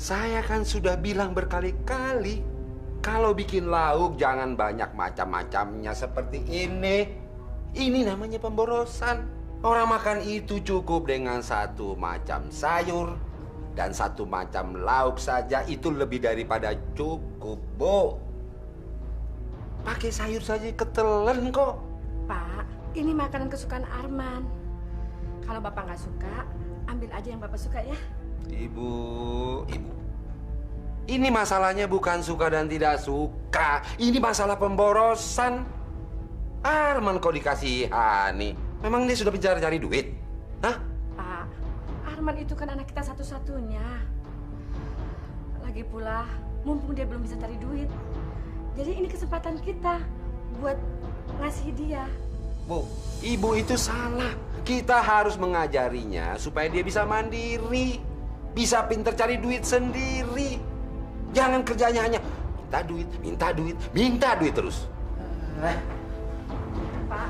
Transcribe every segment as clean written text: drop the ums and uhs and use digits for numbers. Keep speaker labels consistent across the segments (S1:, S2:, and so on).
S1: Saya kan sudah bilang berkali-kali, kalau bikin lauk jangan banyak macam-macamnya seperti ini. Ini namanya pemborosan. Orang makan itu cukup dengan satu macam sayur dan satu macam lauk saja, itu lebih daripada cukup, Bu. Pakai sayur saja ketelan kok.
S2: Pak, ini makanan kesukaan Arman. Kalau Bapak nggak suka, ambil aja yang Bapak suka ya.
S1: Ibu. Ini masalahnya bukan suka dan tidak suka. Ini masalah pemborosan. Arman kok dikasihani. Memang dia sudah mencari duit? Hah?
S2: Pak, Arman itu kan anak kita satu-satunya. Lagi pula, mumpung dia belum bisa cari duit. Jadi ini kesempatan kita buat ngasih dia.
S1: Bu, ibu itu salah. Kita harus mengajarinya supaya dia bisa mandiri. Bisa pinter cari duit sendiri. Jangan kerjanya hanya minta duit terus.
S2: Pak,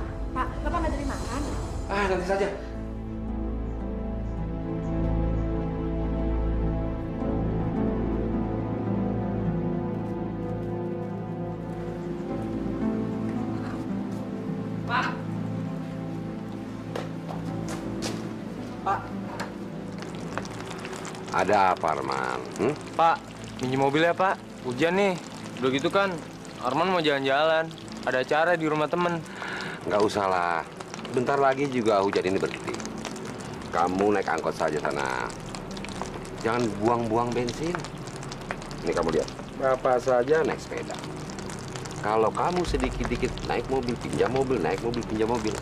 S2: Bapak nggak jadi makan?
S1: Nanti saja.
S3: Pak.
S1: Ada apa, Arman?
S3: Pak, minjem mobil ya, Pak. Hujan nih. Udah gitu kan, Arman mau jalan-jalan. Ada acara di rumah temen.
S1: Nggak usah lah. Bentar lagi juga hujan ini berhenti. Kamu naik angkot saja sana. Jangan buang-buang bensin. Ini kamu lihat. Bapak saja naik sepeda. Kalau kamu sedikit-dikit naik mobil, pinjam mobil, naik mobil, pinjam mobil.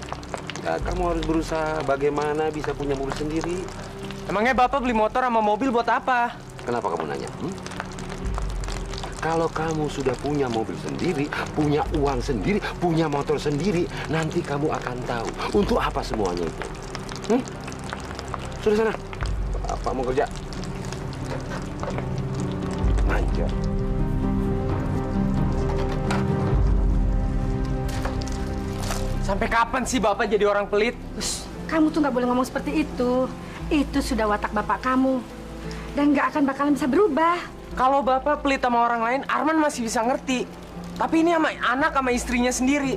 S1: Ya, kamu harus berusaha bagaimana bisa punya mobil sendiri.
S3: Emangnya Bapak beli motor sama mobil buat apa?
S1: Kenapa kamu nanya? Kalau kamu sudah punya mobil sendiri, punya uang sendiri, punya motor sendiri, nanti kamu akan tahu untuk apa semuanya itu. Sudah sana. Bapak mau kerja. Manja.
S3: Sampai kapan sih Bapak jadi orang pelit?
S2: Kamu tuh nggak boleh ngomong seperti itu. Itu sudah watak Bapak kamu. Dan nggak akan bakalan bisa berubah.
S3: Kalau Bapak pelit sama orang lain, Arman masih bisa ngerti. Tapi ini sama anak sama istrinya sendiri.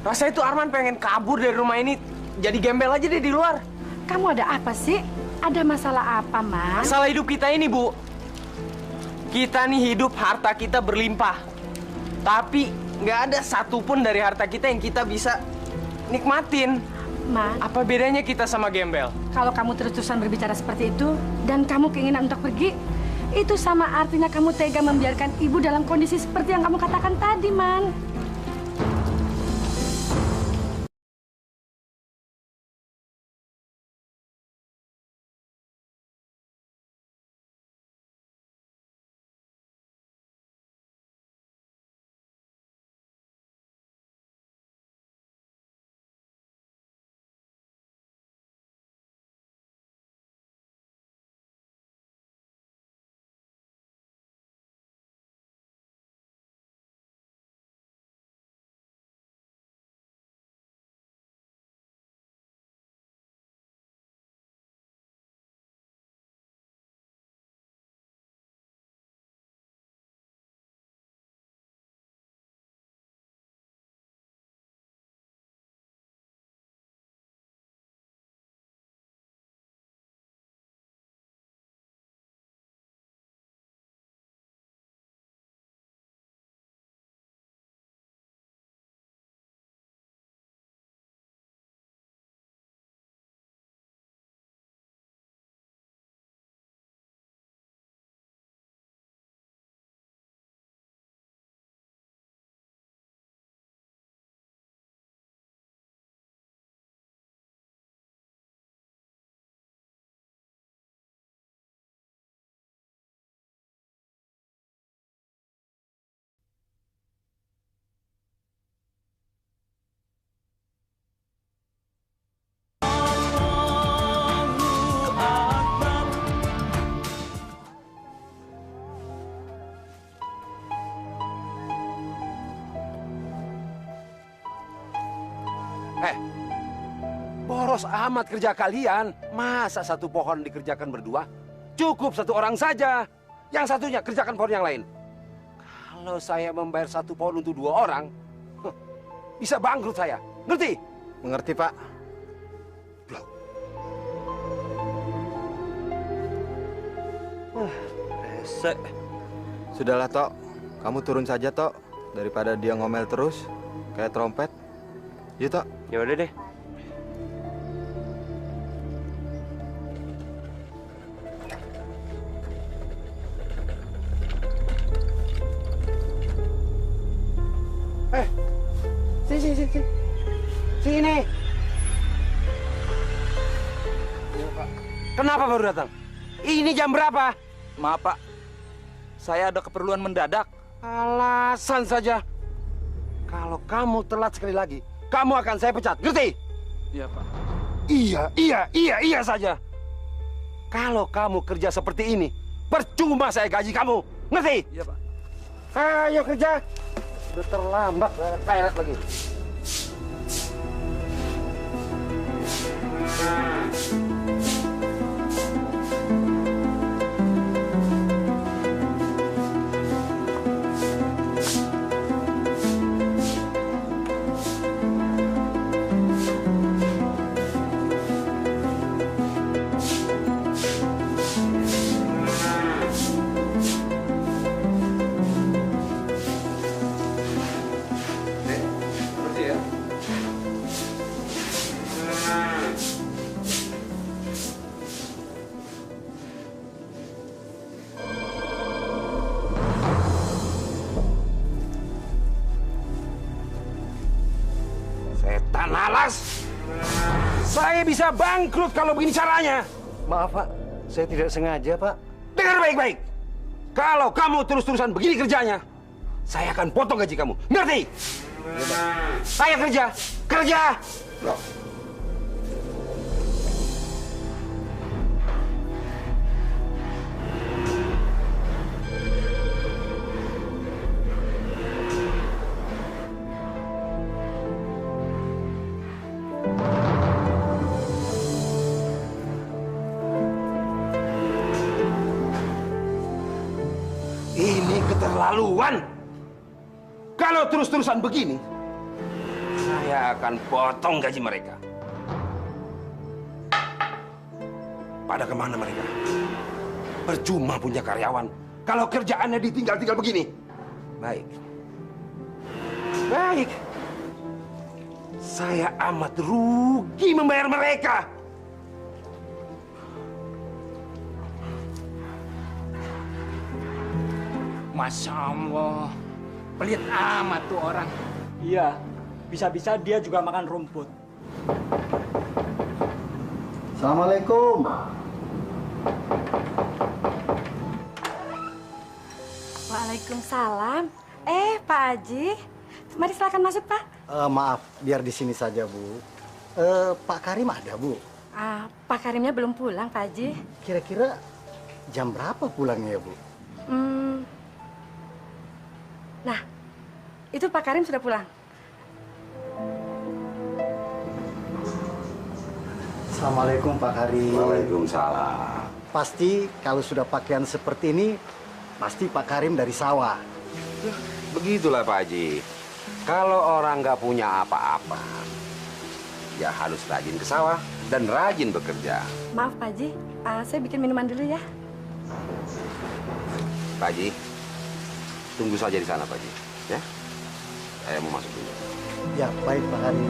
S3: Rasanya tuh Arman pengen kabur dari rumah ini. Jadi gembel aja deh di luar.
S2: Kamu ada apa sih? Ada masalah apa, Mas?
S3: Masalah hidup kita ini, Bu. Kita nih hidup, harta kita berlimpah. Tapi nggak ada satupun dari harta kita yang kita bisa nikmatin.
S2: Mas,
S3: Apa bedanya kita sama gembel?
S2: kalau kamu terus-terusan berbicara seperti itu dan kamu keinginan untuk pergi, itu sama artinya kamu tega membiarkan ibu dalam kondisi seperti yang kamu katakan tadi, Man.
S1: Boros amat kerja kalian. Masa satu pohon dikerjakan berdua? Cukup satu orang saja. yang satunya kerjakan pohon yang lain. Kalau saya membayar 1 pohon untuk 2 orang, bisa bangkrut saya. Ngerti?
S4: Mengerti, Pak.
S1: Blau.
S4: Rese. Sudahlah, Tok. Kamu turun saja, Tok. Daripada dia ngomel terus, kayak trompet. Yuk, Tok.
S3: Ya udah deh.
S1: Sini. Sini. Kenapa baru datang? Ini jam berapa?
S5: Maaf Pak, saya ada keperluan mendadak.
S1: Alasan saja. Kalau kamu telat sekali lagi, kamu akan saya pecat. Ngerti?
S5: Iya Pak.
S1: Iya saja. Kalau kamu kerja seperti ini, percuma saya gaji kamu. Ngerti?
S5: Iya Pak.
S1: Ayo kerja. Udah terlambat, toilet lagi. Setan alas! Saya bisa bangkrut kalau begini caranya.
S4: Maaf, Pak. Saya tidak sengaja, Pak.
S1: Dengar baik-baik. Kalau kamu terus-terusan begini kerjanya, saya akan potong gaji kamu. Ngerti? Ayo kerja. Kerja! Loh. Ini keterlaluan. Kalau terus-terusan begini, saya akan potong gaji mereka. Pada kemana mereka? Percuma punya karyawan kalau kerjaannya ditinggal-tinggal begini. Baik. Saya amat rugi membayar mereka.
S6: Masya Allah, pelit amat tuh orang. Iya, bisa-bisa dia juga makan rumput.
S4: Assalamualaikum.
S2: Waalaikumsalam. Pak Haji. Mari silakan masuk, Pak.
S7: Maaf, biar di sini saja, Bu. Pak Karim ada, Bu?
S2: Pak Karimnya belum pulang, Pak Haji.
S7: Kira-kira jam berapa pulangnya, Bu?
S2: Nah, itu Pak Karim sudah pulang.
S7: Assalamualaikum, Pak Karim.
S1: Waalaikumsalam.
S7: Pasti kalau sudah pakaian seperti ini, pasti Pak Karim dari sawah.
S1: Begitulah Pak Haji. Kalau orang nggak punya apa-apa, ya harus rajin ke sawah dan rajin bekerja.
S2: Maaf, Pak Haji. Saya bikin minuman dulu ya.
S1: Pak Haji, tunggu saja di sana Pak Haji. Ya, saya mau masuk dulu.
S7: Ya, baik Pak Karim.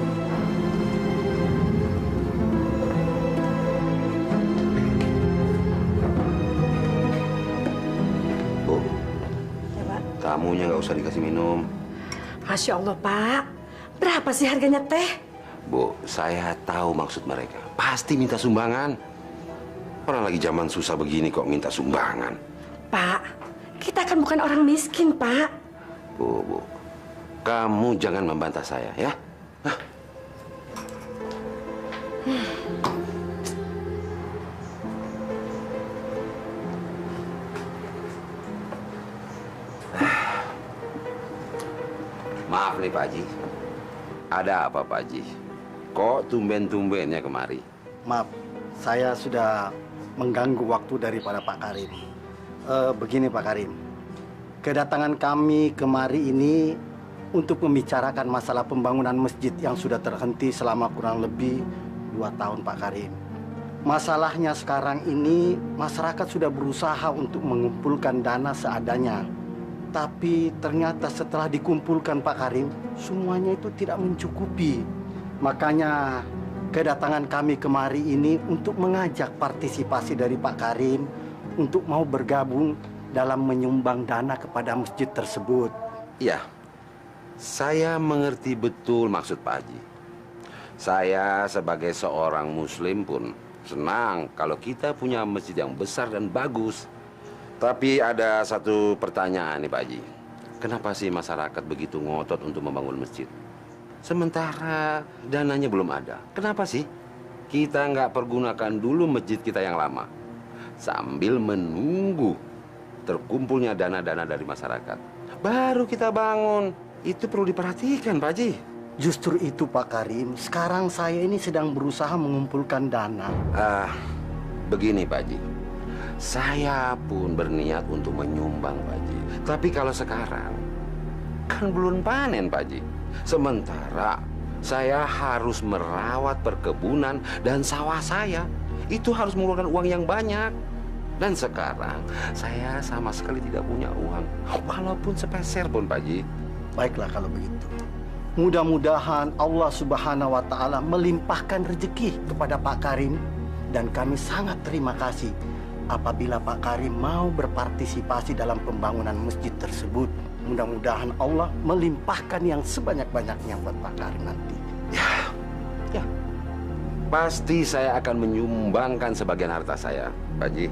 S1: Bu,
S2: Ya, Pak.
S1: tamunya nggak usah dikasih minum.
S2: Masya Allah, Pak. Berapa sih harganya teh?
S1: Bu, saya tahu maksud mereka. Pasti minta sumbangan. Orang lagi zaman susah begini kok minta sumbangan.
S2: Pak, kita kan bukan orang miskin, Pak.
S1: Bu, kamu jangan membantah saya ya. Hah? Maaf nih Pak Haji. Ada apa Pak Haji? Kok tumben-tumbennya kemari?
S7: Maaf, saya sudah mengganggu waktu daripada Pak Karim. Begini Pak Karim, kedatangan kami kemari ini untuk membicarakan masalah pembangunan masjid yang sudah terhenti selama kurang lebih 2 tahun Pak Karim. Masalahnya sekarang ini masyarakat sudah berusaha untuk mengumpulkan dana seadanya. Tapi ternyata setelah dikumpulkan Pak Karim, semuanya itu tidak mencukupi. Makanya kedatangan kami kemari ini untuk mengajak partisipasi dari Pak Karim untuk mau bergabung dalam menyumbang dana kepada masjid tersebut.
S1: Iya, saya mengerti betul maksud Pak Haji. Saya sebagai seorang muslim pun senang kalau kita punya masjid yang besar dan bagus. Tapi ada satu pertanyaan nih Pak Haji. Kenapa sih masyarakat begitu ngotot untuk membangun masjid? Sementara dananya belum ada. Kenapa sih kita nggak pergunakan dulu masjid kita yang lama sambil menunggu terkumpulnya dana-dana dari masyarakat? Baru kita bangun. Itu perlu diperhatikan Pak Haji.
S7: Justru itu Pak Karim, sekarang saya ini sedang berusaha mengumpulkan dana.
S1: Begini Pak Haji. Saya pun berniat untuk menyumbang Pak Haji. Tapi kalau sekarang kan belum panen Pak Haji. Sementara saya harus merawat perkebunan dan sawah saya. Itu harus mengeluarkan uang yang banyak. Dan sekarang saya sama sekali tidak punya uang. Walaupun sepeser pun Pak Haji.
S7: Baiklah kalau begitu. Mudah-mudahan Allah Subhanahu wa Ta'ala melimpahkan rezeki kepada Pak Karim. Dan kami sangat terima kasih apabila Pak Karim mau berpartisipasi dalam pembangunan masjid tersebut. Mudah-mudahan Allah melimpahkan yang sebanyak-banyaknya buat Pak Karim nanti.
S1: Ya, pasti saya akan menyumbangkan sebagian harta saya, Pak Haji.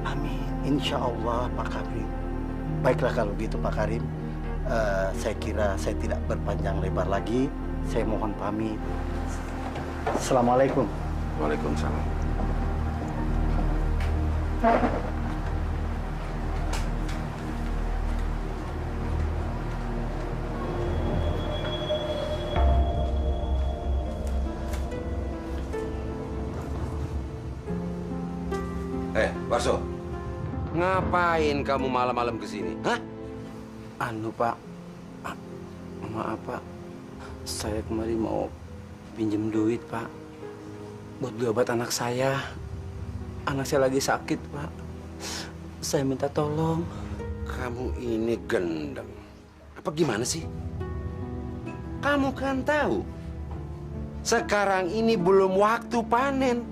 S7: Amin, insya Allah Pak Karim. Baiklah kalau gitu Pak Karim. Saya kira saya tidak berpanjang lebar lagi. Saya mohon pamit. Assalamualaikum.
S1: Waalaikumsalam. Warso, ngapain kamu malam-malam kesini? Hah?
S3: Anu Pak, maaf Pak, saya kemarin mau pinjem duit Pak, buat beli obat anak saya. Anak saya lagi sakit Pak, saya minta tolong.
S1: Kamu ini gendeng. Apa gimana sih? Kamu kan tahu, sekarang ini belum waktu panen.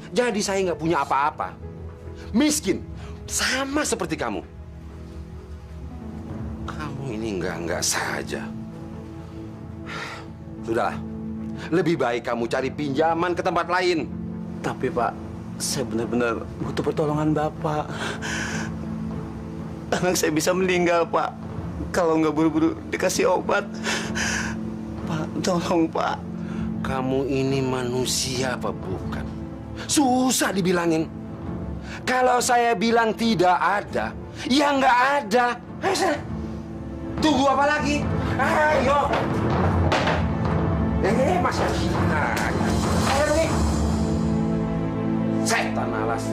S1: Jadi saya nggak punya apa-apa. Miskin, sama seperti kamu. Kamu ini enggak saja. Sudahlah, lebih baik kamu cari pinjaman ke tempat lain.
S3: Tapi Pak, saya benar-benar butuh pertolongan Bapak. Anak saya bisa meninggal Pak, kalau nggak buru-buru dikasih obat. Pak, tolong Pak.
S1: Kamu ini manusia apa bukan? Susah dibilangin. Kalau saya bilang tidak ada, ya nggak ada. Ayo sana. Tunggu apa lagi? Ayo. Masa gila. Ayo nih. Setan alas.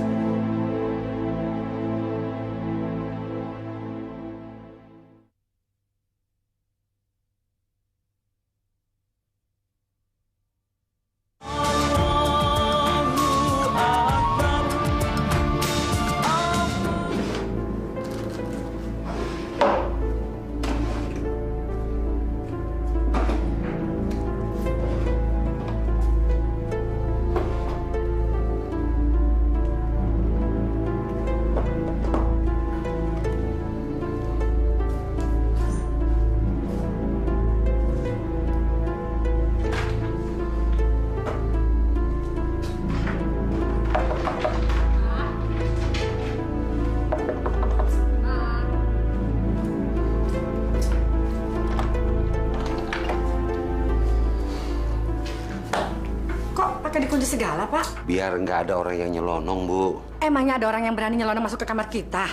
S2: Dikunci segala, Pak?
S1: Biar nggak ada orang yang nyelonong, Bu.
S2: Emangnya ada orang yang berani nyelonong masuk ke kamar kita?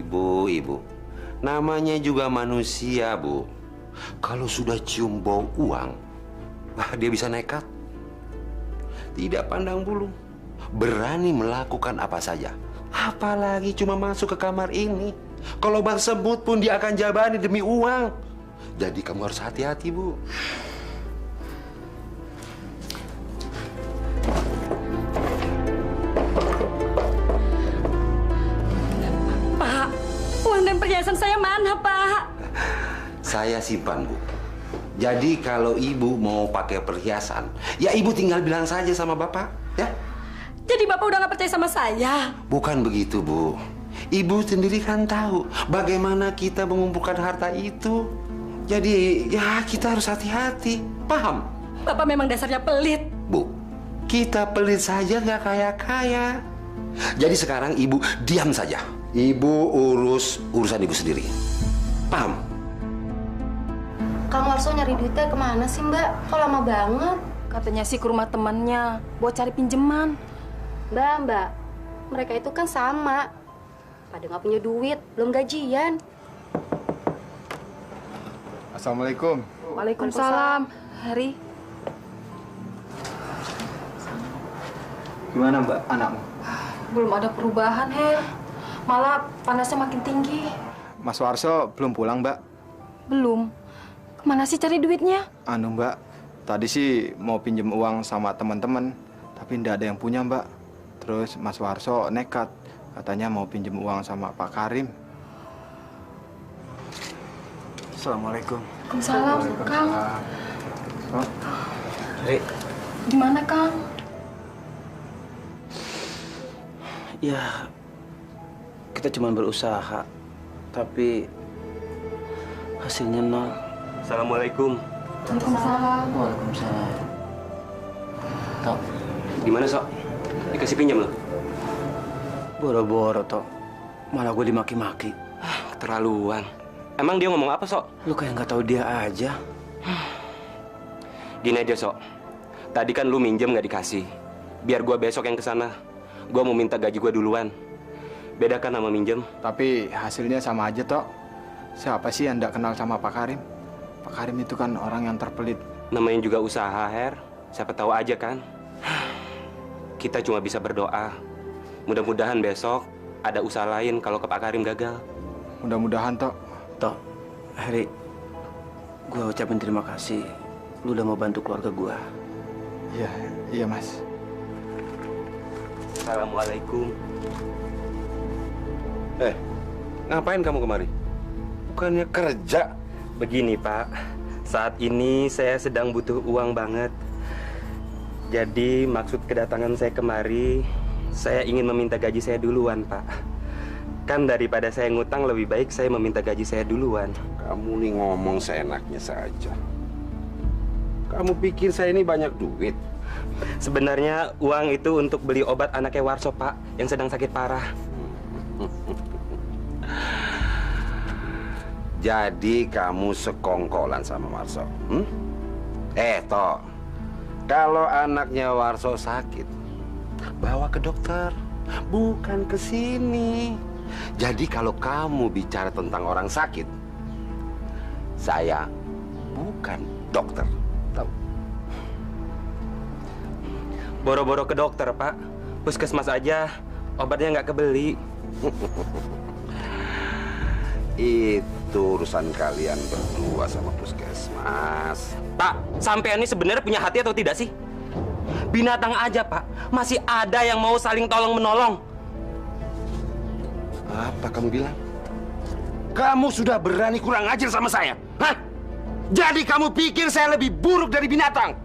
S1: Ibu, namanya juga manusia, Bu. Kalau sudah cium bau uang, wah dia bisa nekat. Tidak pandang bulu, berani melakukan apa saja. Apalagi cuma masuk ke kamar ini. Kalau bang sebut pun dia akan jabani demi uang. Jadi kamu harus hati-hati, Bu.
S2: Pak, uang dan perhiasan saya mana, Pak?
S1: Saya simpan, Bu. Jadi kalau ibu mau pakai perhiasan, ya ibu tinggal bilang saja sama bapak, ya?
S2: Jadi Bapak udah nggak percaya sama saya?
S1: Bukan begitu, Bu. Ibu sendiri kan tahu bagaimana kita mengumpulkan harta itu. Jadi ya kita harus hati-hati, paham?
S2: Bapak memang dasarnya pelit.
S1: Bu, kita pelit saja nggak kaya-kaya. Jadi sekarang ibu diam saja. Ibu urus urusan ibu sendiri. Paham?
S8: Kang Warso nyari duitnya kemana sih, Mbak? Kok lama banget?
S2: Katanya sih ke rumah temannya buat cari pinjaman.
S8: Mbak, mereka itu kan sama. Pada nggak punya duit, belum gajian.
S4: Assalamualaikum.
S2: Waalaikumsalam. Hari.
S4: Gimana Mbak anakmu?
S2: Belum ada perubahan, Her. Malah panasnya makin tinggi.
S4: Mas Warso belum pulang Mbak?
S2: Belum. Kemana sih cari duitnya?
S4: Anu Mbak, tadi sih mau pinjem uang sama teman-teman, tapi ndak ada yang punya Mbak. Terus Mas Warso nekat, katanya mau pinjem uang sama Pak Karim.
S3: Assalamualaikum.
S2: Waalaikumsalam, Kang.
S4: Oh,
S3: Rik,
S2: Gimana, Kang?
S3: ya kita cuma berusaha, tapi hasilnya nol.
S5: Assalamualaikum.
S2: Waalaikumsalam.
S3: Waalaikumsalam. Tok,
S5: Gimana, Sok? Dikasih pinjam lo?
S3: boro-boro Tok. Malah gue dimaki-maki.
S5: Keterlaluan. Emang dia ngomong apa, Sok?
S3: Lu kayak nggak tahu dia aja.
S5: Gini aja, Sok. Tadi kan lu minjem nggak dikasih. Biar gua besok yang kesana. Gua mau minta gaji gua duluan. Beda kan sama minjem?
S4: tapi hasilnya sama aja Tok. Siapa sih yang ndak kenal sama Pak Karim? Pak Karim itu kan orang yang terpelit.
S5: Namanya juga usaha, Her. Siapa tahu aja kan. Kita cuma bisa berdoa. Mudah-mudahan besok ada usaha lain kalau ke Pak Karim gagal.
S4: Mudah-mudahan Tok.
S3: Tok, Heri, gue ucapin terima kasih. Lu udah mau bantu keluarga gue.
S4: Iya Mas.
S5: Assalamualaikum.
S1: Ngapain kamu kemari? Bukannya kerja?
S5: Begini, Pak. Saat ini saya sedang butuh uang banget. Jadi maksud kedatangan saya kemari, saya ingin meminta gaji saya duluan, Pak. Kan daripada saya ngutang, lebih baik saya meminta gaji saya duluan.
S1: Kamu nih ngomong seenaknya saja. Kamu pikir saya ini banyak duit?
S5: Sebenarnya uang itu untuk beli obat anaknya Warso, Pak, yang sedang sakit parah.
S1: Jadi kamu sekongkolan sama Warso? Toh, kalau anaknya Warso sakit, bawa ke dokter, bukan ke sini. Jadi kalau kamu bicara tentang orang sakit, saya bukan dokter, tahu?
S5: Boro-boro ke dokter, Pak. Puskesmas aja, obatnya nggak kebeli.
S1: Itu urusan kalian berdua sama puskesmas.
S5: Pak, sampean ini sebenarnya punya hati atau tidak sih? Binatang aja, Pak. Masih ada yang mau saling tolong-menolong.
S1: Apa kamu bilang? Kamu sudah berani kurang ajar sama saya? Hah? Jadi kamu pikir saya lebih buruk dari binatang?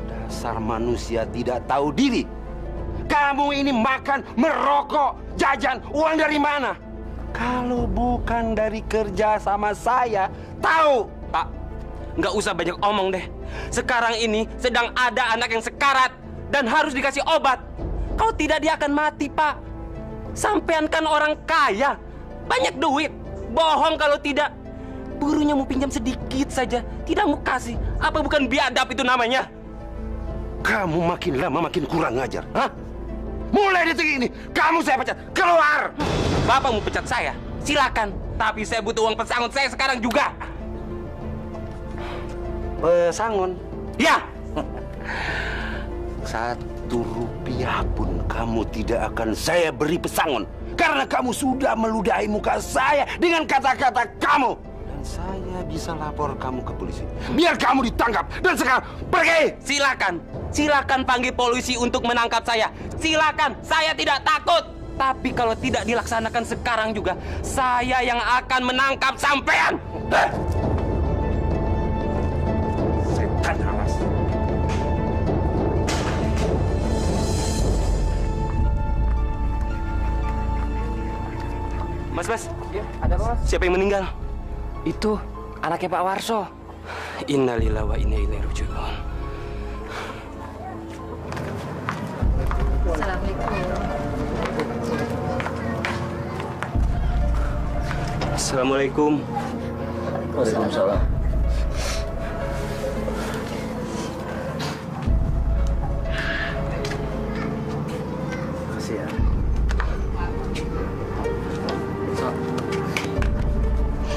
S1: Dasar manusia tidak tahu diri. Kamu ini makan, merokok, jajan, uang dari mana? Kalau bukan dari kerja sama saya, tahu?
S5: Pak, nggak usah banyak omong deh. Sekarang ini sedang ada anak yang sekarat dan harus dikasih obat. Kalau tidak dia akan mati, Pak. Sampean kan orang kaya, banyak duit. Bohong kalau tidak. Burunya mau pinjam sedikit saja, tidak mau kasih. Apa bukan biadab itu namanya?
S1: Kamu makin lama makin kurang ajar, hah? Mulai detik ini, kamu saya pecat. Keluar!
S5: Bapak mau pecat saya? Silakan. Tapi saya butuh uang pesangon saya sekarang juga.
S1: Pesangon?
S5: Ya.
S1: Rp1 pun kamu tidak akan saya beri pesangon. Karena kamu sudah meludahi muka saya dengan kata-kata kamu. Dan saya bisa lapor kamu ke polisi. Biar kamu ditangkap. Dan sekarang pergi!
S5: Silakan. Silakan panggil polisi untuk menangkap saya. Silakan. Saya tidak takut. Tapi kalau tidak dilaksanakan sekarang juga, saya yang akan menangkap sampean.
S1: Setan alas.
S5: Mas. Ada apa, Mas? Siapa yang meninggal?
S3: Itu anaknya Pak Warso.
S5: Innalillahi wa inna ilaihi raji'un.
S2: Assalamualaikum.
S5: Assalamualaikum.
S3: Waalaikumsalam. Makasih ya.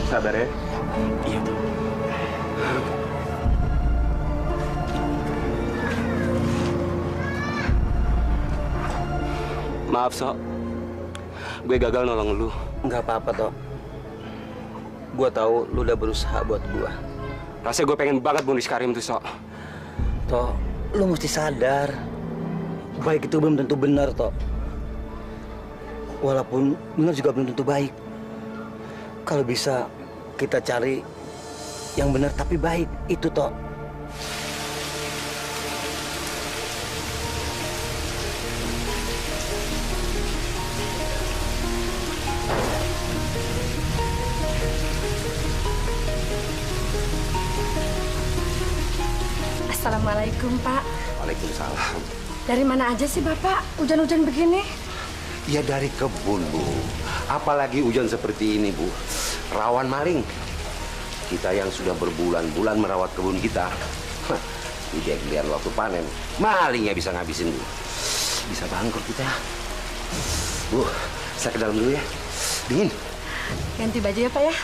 S5: Sabar ya. Iya. Maaf, Sok. Gue gagal nolong lu.
S3: Nggak apa-apa, Tok. Gua tahu lu udah berusaha buat gua.
S5: Rasanya gue pengen banget bunuh Karim tuh, Sok.
S3: Tok, lu mesti sadar. Baik itu belum tentu benar, Tok. Walaupun benar juga belum tentu baik. Kalau bisa kita cari yang benar tapi baik, itu, Tok.
S2: Assalamualaikum, Pak.
S1: Waalaikumsalam.
S2: Dari mana aja sih, Bapak? Hujan-hujan begini?
S1: Ya dari kebun, Bu. Apalagi hujan seperti ini, Bu. Rawan maling. Kita yang sudah berbulan-bulan merawat kebun kita. Tidak giliran waktu panen. Malingnya bisa ngabisin, Bu. Bisa bangkrut kita. Bu, saya ke dalam dulu ya. Dingin.
S2: Ganti baju ya, Pak ya?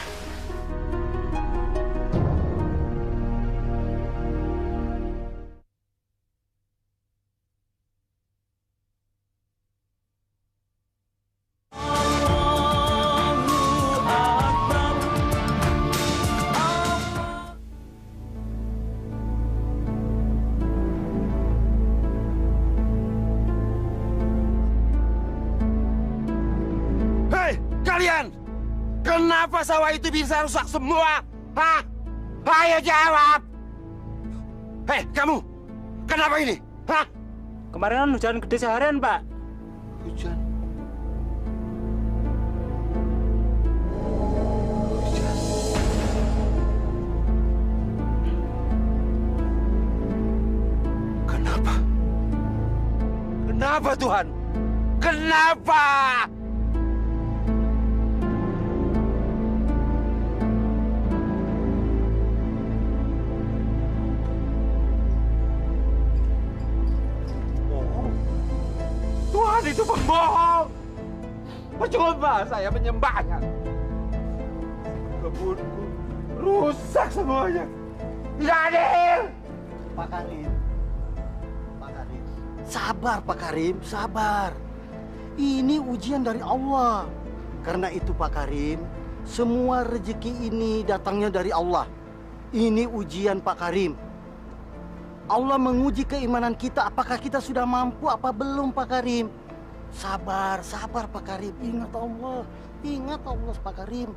S1: Kalian, kenapa sawah itu bisa rusak semua? Hah? Ayo jawab. Hei, kamu, kenapa ini? Hah?
S6: Kemarin kan hujan gede seharian, Pak.
S1: Hujan. Kenapa? Kenapa, Tuhan? Kenapa? Tuhan itu pembohong. Percuma saya menyembahnya. Kebunku rusak semuanya. Tidak adil.
S7: Pak Karim. Pak Karim. Sabar, Pak Karim, sabar. Ini ujian dari Allah. Karena itu, Pak Karim, semua rezeki ini datangnya dari Allah. Ini ujian, Pak Karim. Allah menguji keimanan kita, apakah kita sudah mampu apa belum, Pak Karim. Sabar, sabar, Pak Karim. Ingat Allah, Pak Karim.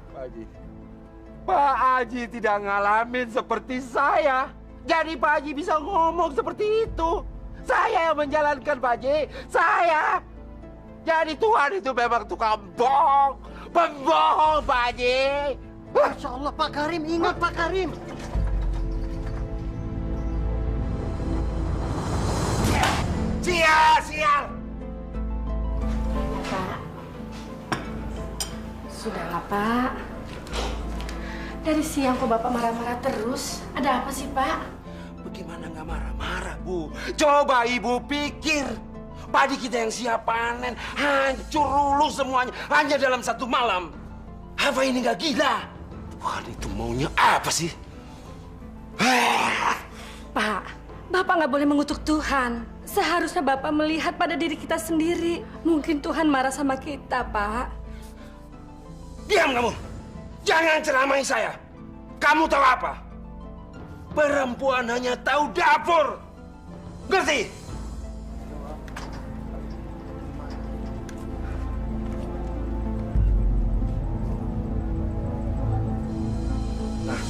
S1: Pak Haji tidak ngalamin seperti saya. Jadi Pak Haji bisa ngomong seperti itu. Saya yang menjalankan, Pak Haji. Saya. Jadi Tuhan itu memang tukang bohong. Pembohong, Pak Haji.
S7: Masya Allah, Pak Karim. Ingat, Pak Karim.
S1: Sial.
S2: Pak. Sudahlah, Pak. Dari siang kok Bapak marah-marah terus. Ada apa sih, Pak?
S1: Bagaimana nggak marah-marah, Bu? Coba Ibu pikir. Padi kita yang siap panen hancur luluh semuanya hanya dalam satu malam. Apa ini nggak gila? Tuhan itu maunya apa sih?
S2: Pak, Bapak nggak boleh mengutuk Tuhan. Seharusnya Bapak melihat pada diri kita sendiri. Mungkin Tuhan marah sama kita, Pak.
S1: Diam kamu! Jangan ceramai saya! Kamu tahu apa? Perempuan hanya tahu dapur! Ngerti? Nah,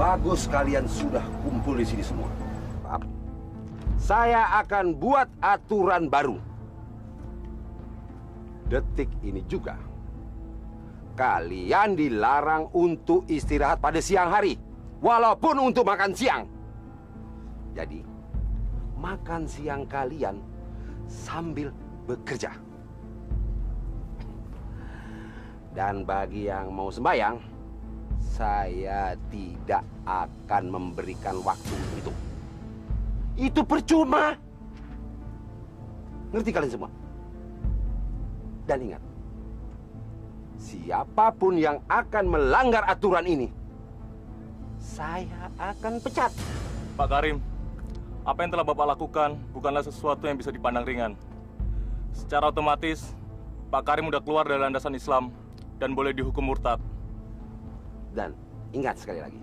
S1: bagus kalian sudah kumpul di sini semua. Pak, saya akan buat aturan baru. Detik ini juga, kalian dilarang untuk istirahat pada siang hari, walaupun untuk makan siang. Jadi, makan siang kalian sambil bekerja. Dan bagi yang mau sembahyang, saya tidak akan memberikan waktu itu. Itu percuma. Ngerti kalian semua? Dan ingat, siapapun yang akan melanggar aturan ini, saya akan pecat.
S9: Pak Karim, apa yang telah Bapak lakukan bukanlah sesuatu yang bisa dipandang ringan. Secara otomatis, Pak Karim udah keluar dari landasan Islam dan boleh dihukum murtad.
S1: Dan ingat sekali lagi,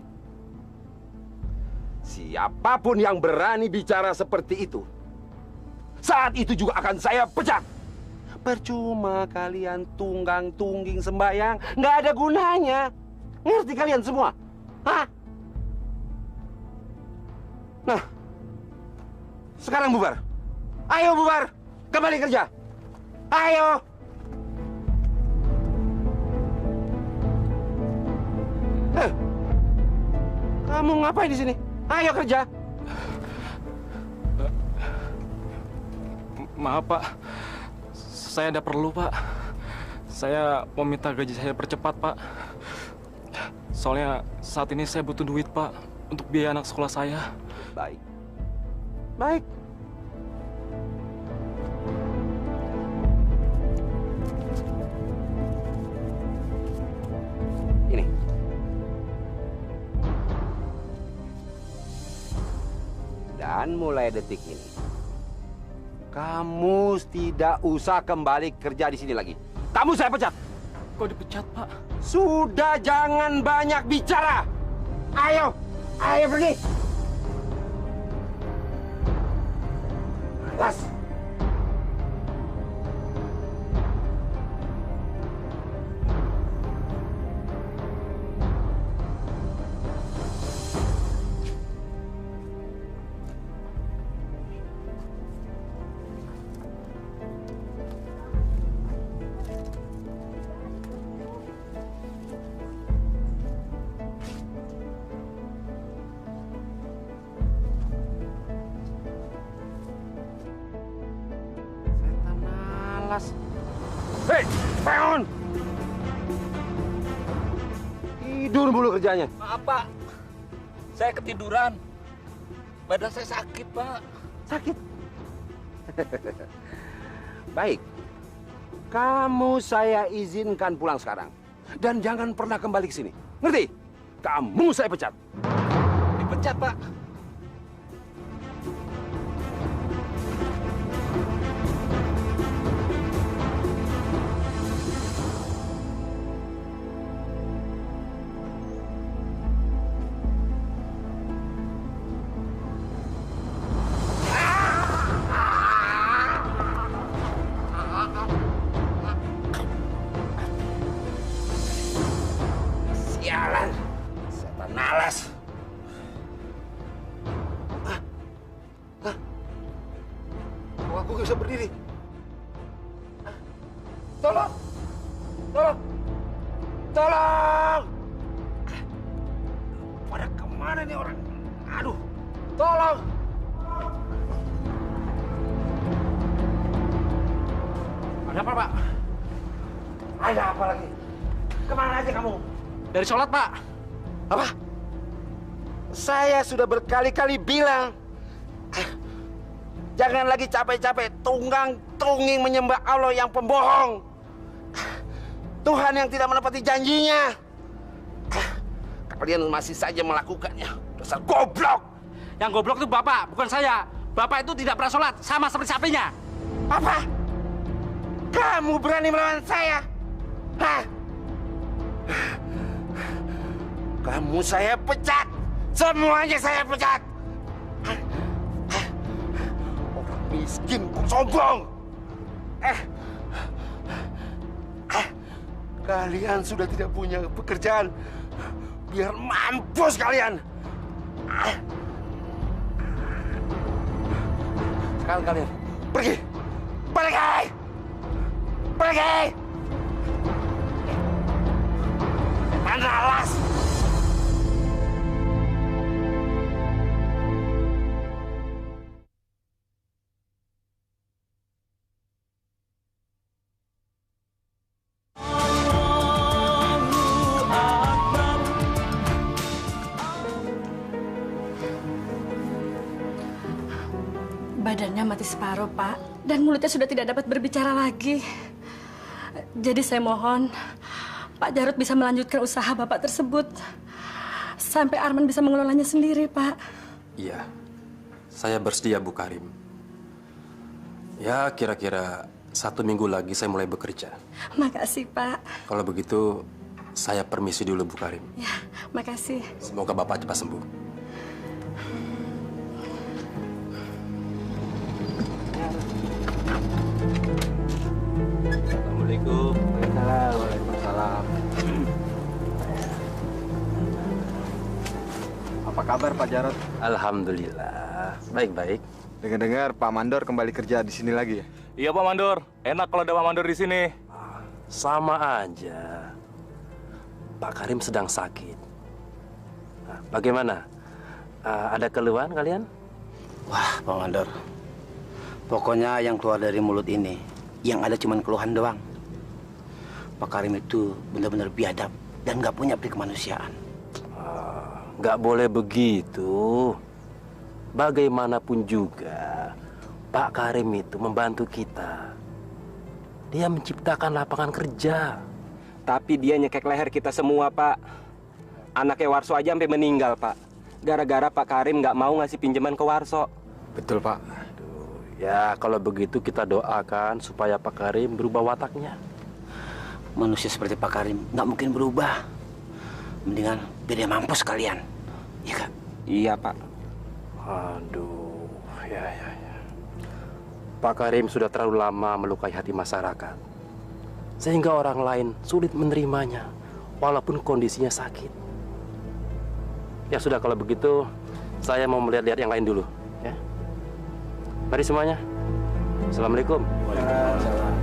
S1: siapapun yang berani bicara seperti itu, saat itu juga akan saya pecat. Percuma kalian tunggang-tungging sembahyang, nggak ada gunanya. Ngerti kalian semua? Hah? Nah, sekarang bubar. Ayo bubar, kembali kerja. Ayo. Kamu ngapain di sini? Ayo kerja.
S9: Maaf Pak, saya ada perlu Pak. Saya mau minta gaji saya percepat Pak. Soalnya saat ini saya butuh duit Pak untuk biaya anak sekolah saya.
S1: Baik. Baik. Ini. Dan mulai detik ini, kamu tidak usah kembali kerja di sini lagi. Kamu saya pecat.
S9: Kok dipecat Pak?
S1: Sudah, jangan banyak bicara. Ayo, ayo pergi. Malas. Hei, bangun! Tidur mulu kerjanya.
S6: Maaf Pak, saya ketiduran. Badan saya sakit Pak.
S1: Sakit? Baik. Kamu saya izinkan pulang sekarang. Dan jangan pernah kembali ke sini. Ngerti? Kamu saya pecat.
S6: Dipecat Pak.
S1: Sialan, setan malas. Kok aku gak bisa berdiri? Tolong! Tolong! Tolong! Pada kemana nih orang? Aduh! Tolong! Ada apa, Pak? Ada apa lagi? Kemana aja kamu?
S3: Dari sholat, Pak.
S1: Apa? Saya sudah berkali-kali bilang, jangan lagi capek-capek tunggang-tungging menyembah Allah yang pembohong. Tuhan yang tidak menepati janjinya. Kalian masih saja melakukannya. Dasar goblok.
S3: Yang goblok itu Bapak, bukan saya.
S10: Bapak itu tidak pernah sholat, sama seperti sapinya.
S1: Apa? Kamu berani melawan saya? Hah? Kamu saya pecat. Semuanya saya pecat. Orang miskin kok sombong. Kalian sudah tidak punya pekerjaan. Biar mampus kalian. Sekarang kalian pergi. Pergi. Pergi. Malas.
S2: Badannya mati separuh, Pak. Dan mulutnya sudah tidak dapat berbicara lagi. Jadi saya mohon, Pak Jarod bisa melanjutkan usaha Bapak tersebut. Sampai Arman bisa mengelolanya sendiri, Pak.
S5: Iya, saya bersedia, Bu Karim. Ya, kira-kira 1 minggu lagi saya mulai bekerja.
S2: Makasih, Pak.
S5: Kalau begitu, saya permisi dulu, Bu Karim.
S2: Ya, makasih.
S5: Semoga Bapak cepat sembuh. Assalamualaikum.
S7: Waalaikumsalam. Apa kabar Pak Jarod?
S5: Alhamdulillah, baik-baik.
S4: Dengar-dengar Pak Mandor kembali kerja di sini lagi ya?
S9: Iya Pak Mandor, enak kalau ada Pak Mandor di sini.
S5: Sama aja. Pak Karim sedang sakit. Nah, bagaimana? Ada keluhan kalian?
S3: Wah, Pak Mandor. Pokoknya yang keluar dari mulut ini, yang ada cuma keluhan doang. Pak Karim itu benar-benar biadab dan nggak punya peri kemanusiaan.
S5: Nggak boleh begitu. Bagaimanapun juga, Pak Karim itu membantu kita. Dia menciptakan lapangan kerja.
S10: Tapi dia nyekek leher kita semua, Pak. Anaknya Warso aja sampai meninggal, Pak. Gara-gara Pak Karim nggak mau ngasih pinjaman ke Warso.
S4: Betul Pak.
S5: Ya, kalau begitu kita doakan supaya Pak Karim berubah wataknya.
S3: Manusia seperti Pak Karim nggak mungkin berubah. Mendingan biar dia mampus kalian. Iya, Kak?
S10: Iya, Pak.
S5: Aduh, ya. Pak Karim sudah terlalu lama melukai hati masyarakat. Sehingga orang lain sulit menerimanya, walaupun kondisinya sakit. Ya sudah, kalau begitu, saya mau melihat-lihat yang lain dulu. Ya. Mari semuanya. Assalamualaikum.
S3: Waalaikumsalam.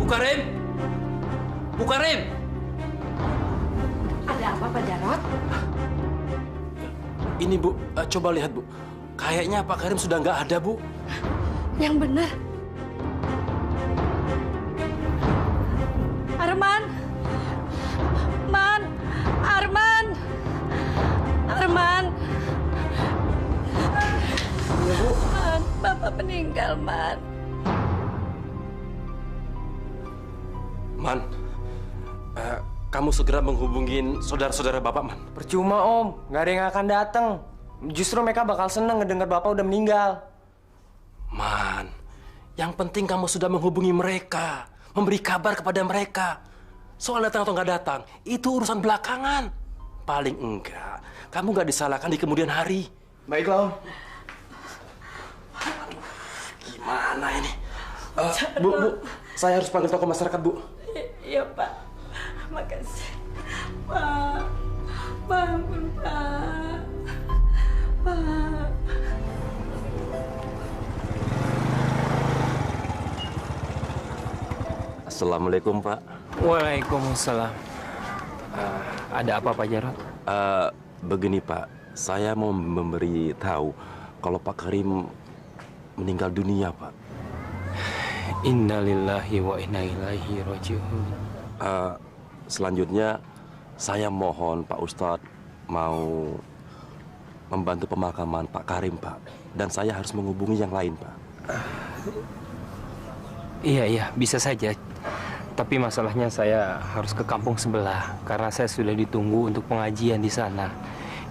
S5: Bu Karim! Bu Karim!
S2: Ada apa, Pak Jarod?
S5: Ini Bu, coba lihat Bu. Kayaknya Pak Karim sudah nggak ada Bu.
S2: Yang benar. Arman! Arman!
S5: Iya Bu.
S2: Man, Bapak meninggal, Man.
S5: Man, kamu segera menghubungin saudara-saudara Bapak, Man.
S6: Percuma Om, nggak ada yang akan datang. Justru mereka bakal seneng ngedengar Bapak udah meninggal.
S5: Man, yang penting kamu sudah menghubungi mereka, memberi kabar kepada mereka. Soal datang atau nggak datang, itu urusan belakangan. Paling enggak, kamu nggak disalahkan di kemudian hari.
S4: Baiklah Om.
S5: Aduh, gimana ini? Bu, saya harus panggil tokoh masyarakat, Bu.
S2: Iya, Pak. Makasih. Pak, bangun, Pak. Pak.
S5: Assalamualaikum, Pak.
S6: Waalaikumsalam. Ada apa Pak Jarod?
S5: Begini, Pak. Saya mau memberi tahu kalau Pak Karim meninggal dunia, Pak.
S6: Innalillahi wa inna ilaihi raji'un.
S5: Selanjutnya, saya mohon Pak Ustadz mau membantu pemakaman Pak Karim, Pak. Dan saya harus menghubungi yang lain, Pak.
S6: Iya, bisa saja.
S3: Tapi masalahnya saya harus ke kampung sebelah karena saya sudah ditunggu untuk pengajian di sana.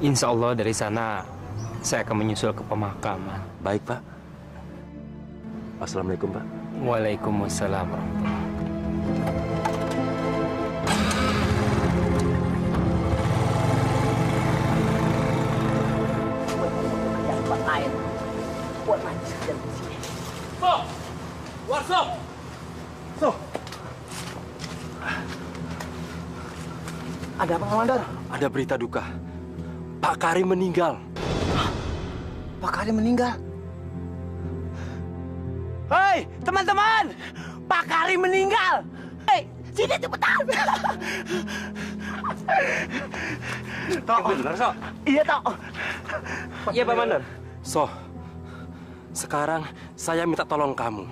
S3: Insya Allah dari sana saya akan menyusul ke pemakaman.
S5: Baik, Pak. Assalamualaikum, Pak.
S3: Waalaikumsalam warahmatullahi.
S5: Warso!
S7: Ada apa, Komandan?
S5: Ada berita duka. Pak Karim meninggal.
S7: Pak Karim meninggal?
S3: Hei, teman-teman! Pak Karim meninggal! Hei, sini cepetan!
S5: Tok. Benar, So?
S3: Iya, Tok.
S5: Iya, Pak Mandor. So, sekarang saya minta tolong kamu.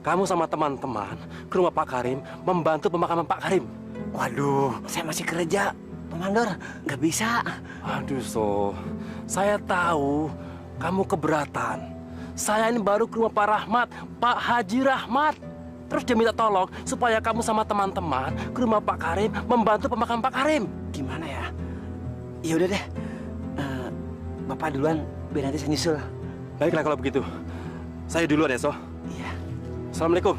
S5: Kamu sama teman-teman ke rumah Pak Karim membantu pemakaman Pak Karim.
S3: Waduh, saya masih kerja. Pak Mandor, nggak bisa.
S5: Aduh, So. Saya tahu kamu keberatan. Saya ini baru ke rumah Pak Rahmat, Pak Haji Rahmat. Terus dia minta tolong supaya kamu sama teman-teman ke rumah Pak Karim membantu pemakaman Pak Karim.
S3: Gimana ya? Ya udah deh. Bapak duluan, biar nanti saya nyusul.
S5: Baiklah kalau begitu. Saya duluan ya, So.
S3: Iya.
S5: Assalamualaikum.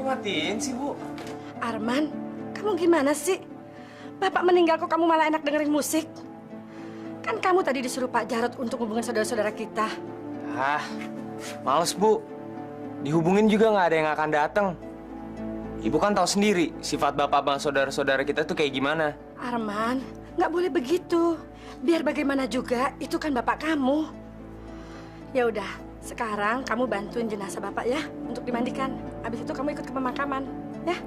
S3: Matiin sih, Bu.
S2: Arman, kamu gimana sih? Bapak meninggal kok kamu malah enak dengerin musik? Kan kamu tadi disuruh Pak Jarod untuk hubungan saudara-saudara kita.
S3: Ah, males, Bu. Dihubungin juga nggak ada yang akan datang. Ibu kan tahu sendiri sifat bapak sama saudara-saudara kita tuh kayak gimana.
S2: Arman, nggak boleh begitu. Biar bagaimana juga, itu kan bapak kamu. Ya udah, sekarang kamu bantuin jenazah bapak ya untuk dimandikan. Habis itu kamu ikut ke pemakaman, ya?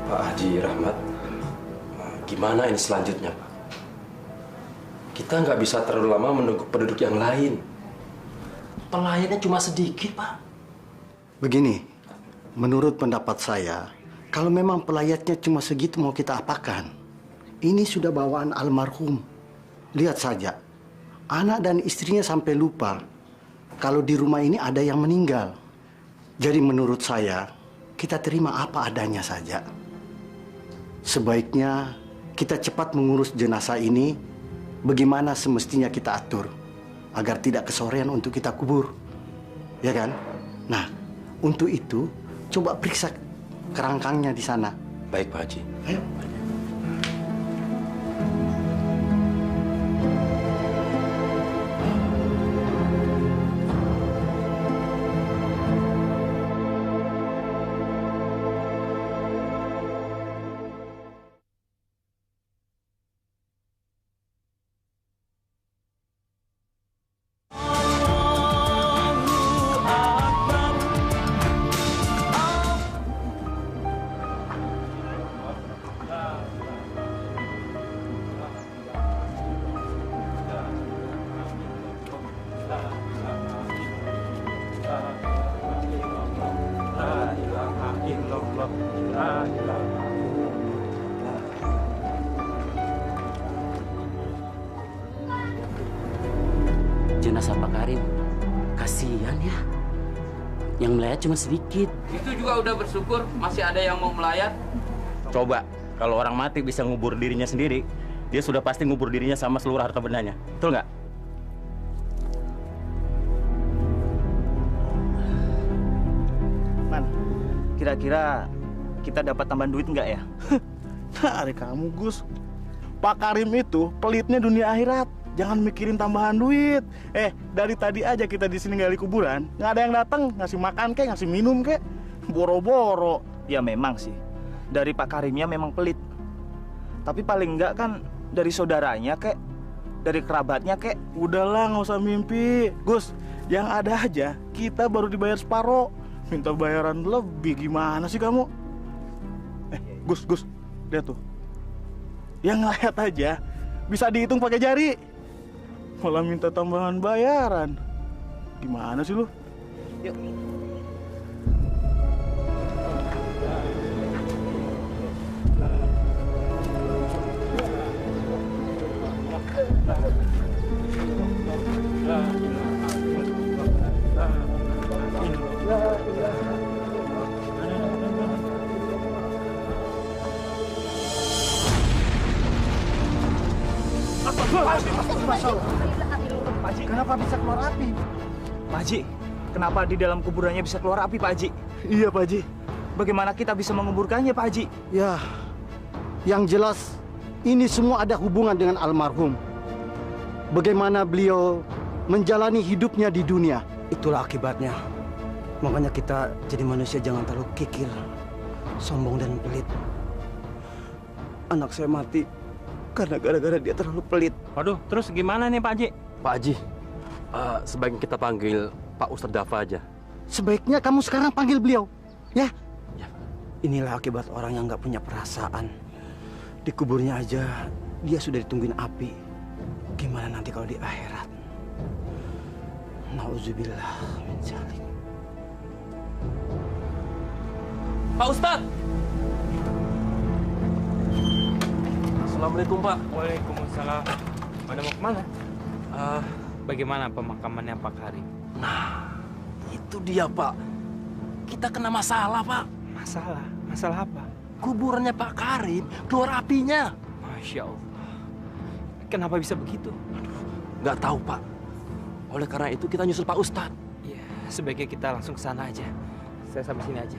S5: Pak Haji Rahmat, gimana ini selanjutnya, Pak? Kita nggak bisa terlalu lama menunggu penduduk yang lain. Pelayannya cuma sedikit, Pak.
S7: Begini, menurut pendapat saya, kalau memang pelayatnya cuma segitu mau kita apakan? Ini sudah bawaan almarhum. Lihat saja, anak dan istrinya sampai lupa kalau di rumah ini ada yang meninggal. Jadi menurut saya, kita terima apa adanya saja. Sebaiknya kita cepat mengurus jenazah ini bagaimana semestinya kita atur agar tidak kesorean untuk kita kubur. Ya kan? Nah, untuk itu coba periksa kerangkangnya di sana.
S5: Baik, Pak Haji.
S7: Ayo.
S11: Jenazah Pak Karim, kasihan ya. Yang melayat cuma sedikit.
S3: Itu juga udah bersyukur masih ada yang mau melayat.
S6: Coba, kalau orang mati bisa ngubur dirinya sendiri, dia sudah pasti ngubur dirinya sama seluruh harta bendanya. Betul nggak?
S12: Man, kira-kira kita dapat tambahan duit nggak ya?
S13: Hari kamu, Gus. Pak Karim itu pelitnya dunia akhirat. Jangan mikirin tambahan duit. Dari tadi aja kita di sini gali kuburan, nggak ada yang datang ngasih makan kek, ngasih minum kek. Boro-boro.
S12: Ya memang sih. Dari Pak Karimnya memang pelit. Tapi paling enggak kan dari saudaranya kek, dari kerabatnya kek.
S13: Udahlah, nggak usah mimpi. Gus, yang ada aja kita baru dibayar separoh. Minta bayaran lebih, gimana sih kamu? Gus, lihat tuh. Yang ngeliat aja bisa dihitung pakai jari. Malah minta tambahan bayaran. Gimana sih lu?
S12: Yuk. Pak Haji, kenapa bisa keluar api? Pak Haji, kenapa di dalam kuburannya bisa keluar api, Pak Haji?
S13: Iya, Pak Haji.
S12: Bagaimana kita bisa menguburkannya, Pak Haji?
S7: Ya, yang jelas ini semua ada hubungan dengan almarhum. Bagaimana beliau menjalani hidupnya di dunia.
S3: Itulah akibatnya. Makanya kita jadi manusia jangan terlalu kikir, sombong dan pelit. Anak saya mati karena gara-gara dia terlalu pelit.
S5: Waduh, terus gimana nih Pak Haji?
S11: Pak Haji, sebaiknya kita panggil Pak Ustadz Dafa aja.
S7: Sebaiknya kamu sekarang panggil beliau, ya?
S3: Inilah akibat orang yang nggak punya perasaan. Di kuburnya aja dia sudah ditungguin api. Gimana nanti kalau di akhirat? Nauzubillah min dzalik.
S5: Pak Ustadz! Assalamualaikum Pak.
S6: Waalaikumsalam. Pada mau kemana? Bagaimana pemakamannya Pak Karim?
S11: Nah, itu dia Pak. Kita kena masalah Pak.
S6: Masalah? Masalah apa?
S11: Kuburannya Pak Karim keluar apinya.
S6: Masya Allah. Kenapa bisa begitu?
S11: Nggak tahu Pak. Oleh karena itu kita nyusul Pak Ustadz.
S6: Ya, sebaiknya kita langsung ke sana aja. Saya sampai sini aja.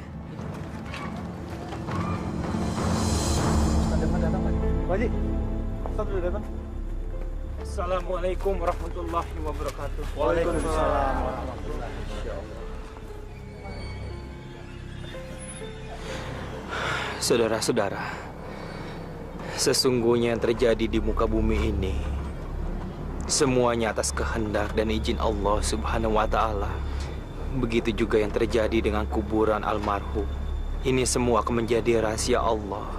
S13: Ustadz datang, Pak. Pak Haji, Ustadz sudah datang.
S6: Assalamualaikum warahmatullahi wabarakatuh.
S13: Waalaikumsalam warahmatullahi wabarakatuh.
S6: Saudara-saudara, sesungguhnya yang terjadi di muka bumi ini semuanya atas kehendak dan izin Allah Subhanahu wa Ta'ala. Begitu juga yang terjadi dengan kuburan almarhum. Ini semua akan menjadi rahasia Allah.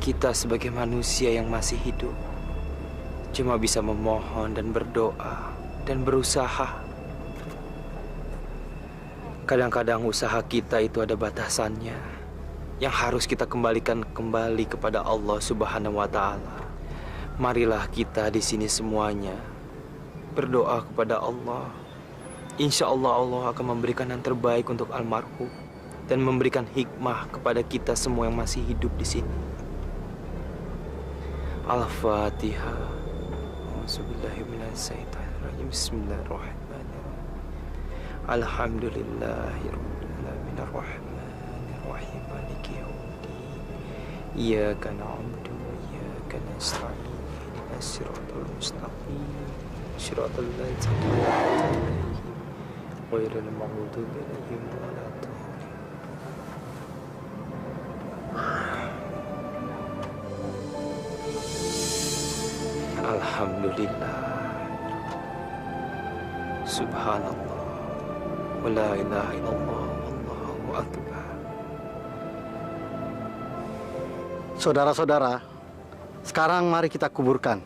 S6: Kita sebagai manusia yang masih hidup cuma bisa memohon dan berdoa dan berusaha. Kadang-kadang usaha kita itu ada batasannya, yang harus kita kembalikan kembali kepada Allah Subhanahu wa Ta'ala. Marilah kita di sini semuanya berdoa kepada Allah. Insya Allah Allah akan memberikan yang terbaik untuk almarhum dan memberikan hikmah kepada kita semua yang masih hidup di sini. Al-Fatihah. Bismillahirrahmanirrahim. Alhamdulillahirabbil alamin arrahmanirrahim maliki yaumiddin. Iyyaka na'budu wa iyyaka nasta'in. Ihdinas siratal mustaqim. Siratal ladzina an'amta 'alaihim ghairil maghdubi 'alaihim waladdallin. Alhamdulillah. Subhanallah. Wa la ilaha illallah. Wallahu akbar.
S7: Saudara-saudara, sekarang mari kita kuburkan.